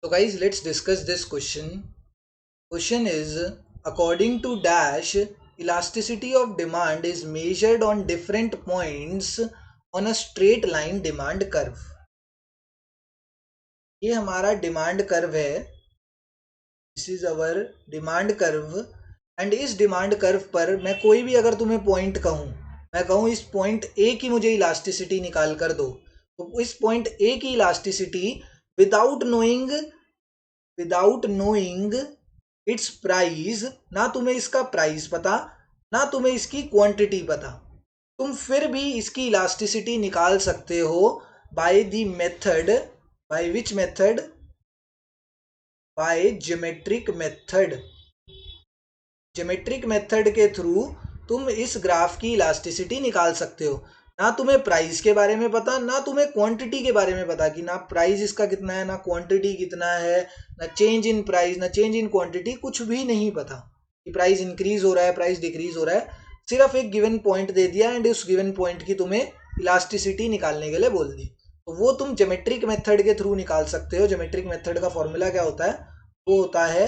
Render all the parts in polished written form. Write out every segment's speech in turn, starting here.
So guys, let's discuss this question. Question is, according to Dash, elasticity of demand is measured on different points on a straight line demand curve. ये हमारा demand curve है. This is our demand curve. And इस demand curve पर मैं कोई भी अगर तुम्हें पॉइंट कहूँ, मैं कहूँ इस पॉइंट ए की मुझे इलास्टिसिटी निकाल कर दो, तो इस पॉइंट ए की elasticity without knowing it's price, ना तुम्हें इसका प्राइस पता ना तुम्हें इसकी क्वांटिटी पता, तुम फिर भी इसकी इलास्टिसिटी निकाल सकते हो by the method. By which method? By geometric method. Geometric method के थ्रू तुम इस ग्राफ की इलास्टिसिटी निकाल सकते हो. ना तुम्हें प्राइस के बारे में पता ना तुम्हें क्वांटिटी के बारे में पता कि ना प्राइस इसका कितना है ना क्वांटिटी कितना है, ना चेंज इन प्राइस ना चेंज इन क्वांटिटी, कुछ भी नहीं पता कि प्राइस इंक्रीज हो रहा है प्राइस डिक्रीज हो रहा है. सिर्फ एक गिवन पॉइंट दे दिया एंड उस गिवन पॉइंट की तुम्हें इलास्टिसिटी निकालने के लिए बोल दी, तो वो तुम ज्योमेट्रिक मेथड के थ्रू निकाल सकते हो. ज्योमेट्रिक मेथड का फॉर्मूला क्या होता है? वो होता है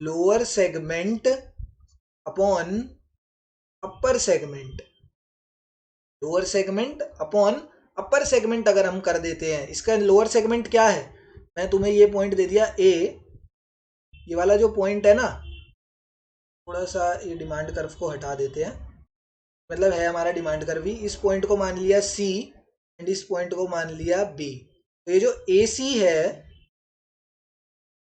lower segment upon upper segment. Lower segment upon upper segment अगर हम कर देते हैं, इसका लोअर सेगमेंट क्या है? मैं तुम्हें ये पॉइंट दे दिया ए, ये वाला जो पॉइंट है ना, थोड़ा सा ये डिमांड कर्व को हटा देते हैं, मतलब है हमारा डिमांड कर्व ही. इस पॉइंट को मान लिया सी एंड इस पॉइंट को मान लिया बी. तो ये जो ए सी है,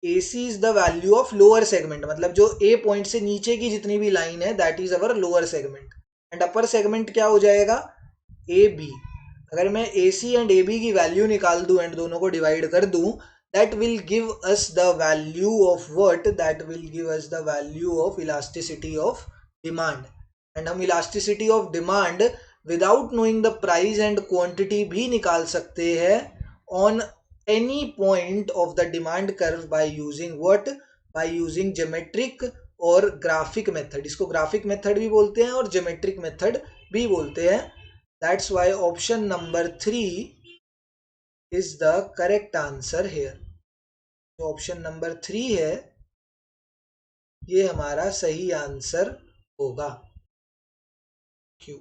A C is the value of lower segment, मतलब जो ए पॉइंट से नीचे की जितनी भी लाइन है that is our lower segment. And upper segment क्या हो जाएगा? A B. अगर मैं A C and A B की वैल्यू निकाल दूं एंड दोनों को डिवाइड कर दूं, that will give us the value of what? That will give us the value of elasticity of demand. and हम elasticity of demand without knowing the price and quantity भी निकाल सकते हैं on any point of the demand curve by using what? by using geometric और graphic method. इसको graphic method भी बोलते हैं और geometric method भी बोलते हैं. that's why option number 3 is the correct answer here. तो ऑप्शन नंबर 3 है, ये हमारा सही आंसर होगा. क्यों?